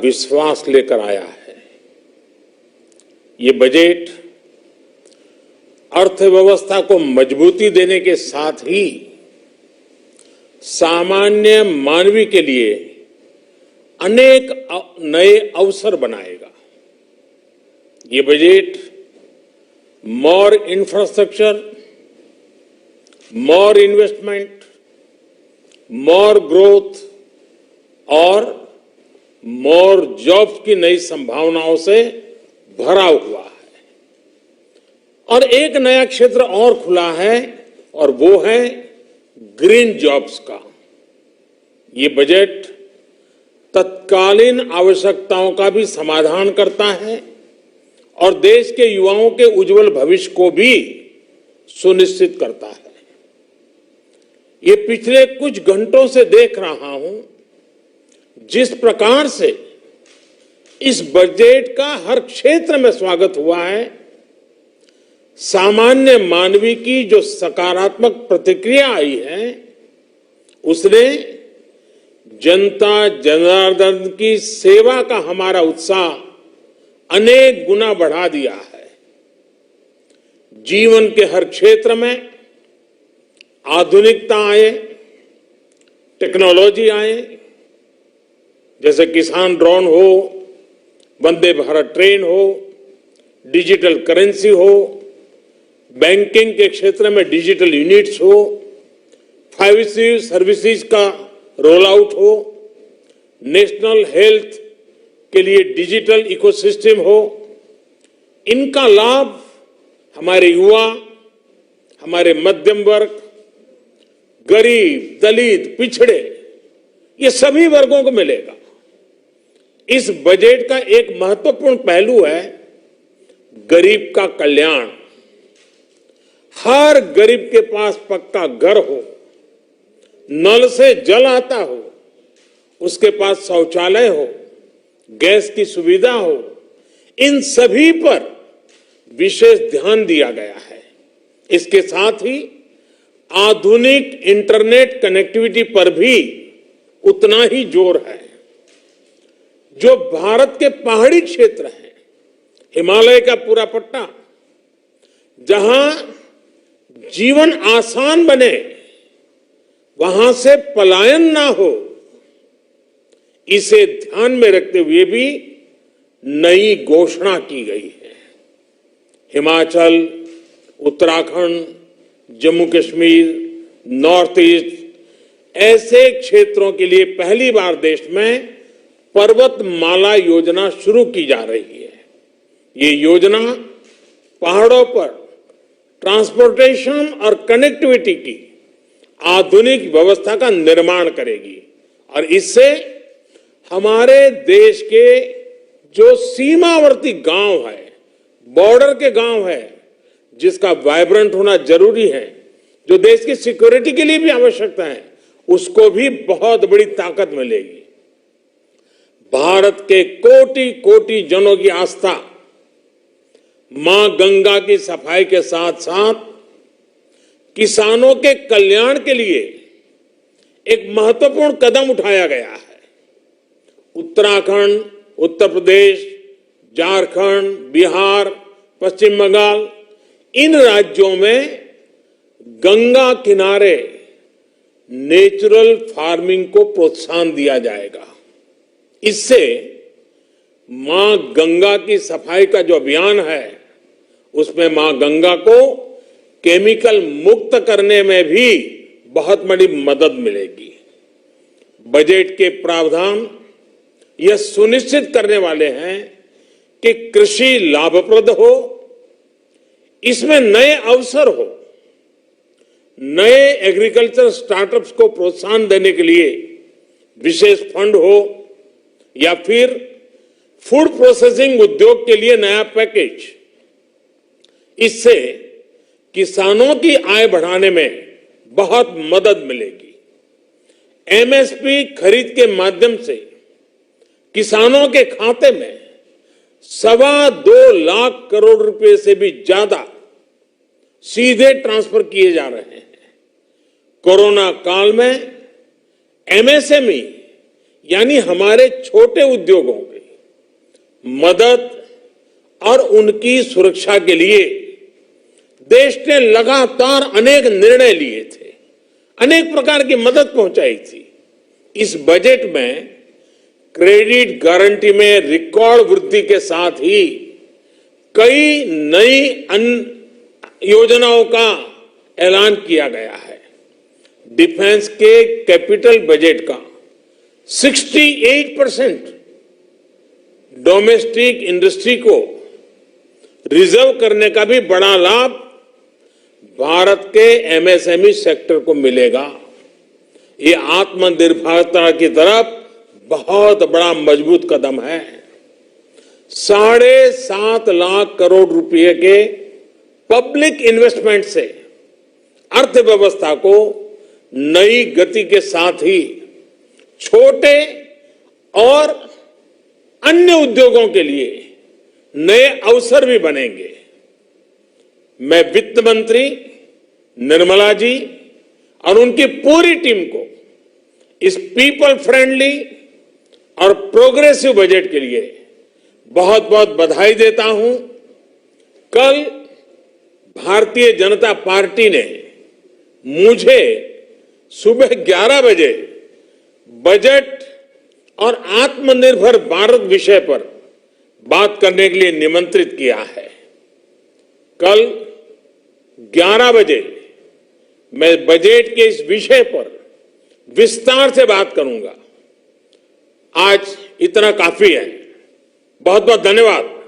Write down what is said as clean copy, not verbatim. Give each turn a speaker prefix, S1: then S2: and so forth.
S1: विश्वास लेकर आया है। ये बजट अर्थव्यवस्था को मजबूती देने के साथ ही सामान्य मानवी के लिए अनेक नए अवसर बनाएगा। ये बजट मोर इंफ्रास्ट्रक्चर, मोर इन्वेस्टमेंट, मोर ग्रोथ और मोर जॉब्स की नई संभावनाओं से भरा हुआ है। और एक नया क्षेत्र और खुला है और वो है ग्रीन जॉब्स का। ये बजट तत्कालीन आवश्यकताओं का भी समाधान करता है और देश के युवाओं के उज्जवल भविष्य को भी सुनिश्चित करता है। ये पिछले कुछ घंटों से देख रहा हूं जिस प्रकार से इस बजट का हर क्षेत्र में स्वागत हुआ है। सामान्य मानवी की जो सकारात्मक प्रतिक्रिया आई है उसने जनता जनार्दन की सेवा का हमारा उत्साह अनेक गुना बढ़ा दिया है। जीवन के हर क्षेत्र में आधुनिकता आए, टेक्नोलॉजी आए, जैसे किसान ड्रोन हो, वंदे भारत ट्रेन हो, डिजिटल करेंसी हो, बैंकिंग के क्षेत्र में डिजिटल यूनिट्स हो, 5G सर्विसेज का रोल आउट हो, नेशनल हेल्थ के लिए डिजिटल इकोसिस्टम हो। इनका लाभ हमारे युवा, हमारे मध्यम वर्ग, गरीब, दलित, पिछड़े, ये सभी वर्गों को मिलेगा। इस बजट का एक महत्वपूर्ण पहलू है गरीब का कल्याण। हर गरीब के पास पक्का घर हो, नल से जल आता हो, उसके पास शौचालय हो, गैस की सुविधा हो, इन सभी पर विशेष ध्यान दिया गया है। इसके साथ ही आधुनिक इंटरनेट कनेक्टिविटी पर भी उतना ही जोर है। जो भारत के पहाड़ी क्षेत्र हैं, हिमालय का पूरा पट्टा, जहां जीवन आसान बने, वहां से पलायन ना हो, इसे ध्यान में रखते हुए भी नई घोषणा की गई है। हिमाचल, उत्तराखंड, जम्मू कश्मीर, नॉर्थ ईस्ट ऐसे क्षेत्रों के लिए पहली बार देश में पर्वतमाला योजना शुरू की जा रही है। ये योजना पहाड़ों पर ट्रांसपोर्टेशन और कनेक्टिविटी की आधुनिक व्यवस्था का निर्माण करेगी और इससे हमारे देश के जो सीमावर्ती गांव है, बॉर्डर के गांव है, जिसका वाइब्रेंट होना जरूरी है, जो देश की सिक्योरिटी के लिए भी आवश्यकता है, उसको भी बहुत बड़ी ताकत मिलेगी। भारत के कोटि कोटि जनों की आस्था मां गंगा की सफाई के साथ साथ किसानों के कल्याण के लिए एक महत्वपूर्ण कदम उठाया गया है। उत्तराखंड, उत्तर प्रदेश, झारखंड, बिहार, पश्चिम बंगाल, इन राज्यों में गंगा किनारे नेचुरल फार्मिंग को प्रोत्साहन दिया जाएगा। इससे मां गंगा की सफाई का जो अभियान है, उसमें मां गंगा को केमिकल मुक्त करने में भी बहुत बड़ी मदद मिलेगी। बजट के प्रावधान यह सुनिश्चित करने वाले हैं कि कृषि लाभप्रद हो, इसमें नए अवसर हो, नए एग्रीकल्चर स्टार्टअप्स को प्रोत्साहन देने के लिए विशेष फंड हो या फिर फूड प्रोसेसिंग उद्योग के लिए नया पैकेज। इससे किसानों की आय बढ़ाने में बहुत मदद मिलेगी। एमएसपी खरीद के माध्यम से किसानों के खाते में 2.25 लाख करोड़ रुपए से भी ज्यादा सीधे ट्रांसफर किए जा रहे हैं। कोरोना काल में एमएसएमई यानी हमारे छोटे उद्योगों के मदद और उनकी सुरक्षा के लिए देश ने लगातार अनेक निर्णय लिए थे, अनेक प्रकार की मदद पहुंचाई थी। इस बजट में क्रेडिट गारंटी में रिकॉर्ड वृद्धि के साथ ही कई नई योजनाओं का ऐलान किया गया है। डिफेंस के कैपिटल बजट का 68% डोमेस्टिक इंडस्ट्री को रिजर्व करने का भी बड़ा लाभ भारत के एमएसएमई सेक्टर को मिलेगा। ये आत्मनिर्भरता की तरफ बहुत बड़ा मजबूत कदम है। 7.5 लाख करोड़ रुपए के पब्लिक इन्वेस्टमेंट से अर्थव्यवस्था को नई गति के साथ ही छोटे और अन्य उद्योगों के लिए नए अवसर भी बनेंगे। मैं वित्त मंत्री निर्मला जी और उनकी पूरी टीम को इस पीपल फ्रेंडली और प्रोग्रेसिव बजट के लिए बहुत बहुत बधाई देता हूं। कल भारतीय जनता पार्टी ने मुझे सुबह 11 बजे बजट और आत्मनिर्भर भारत विषय पर बात करने के लिए निमंत्रित किया है। कल 11 बजे मैं बजट के इस विषय पर विस्तार से बात करूंगा। आज इतना काफी है। बहुत बहुत धन्यवाद।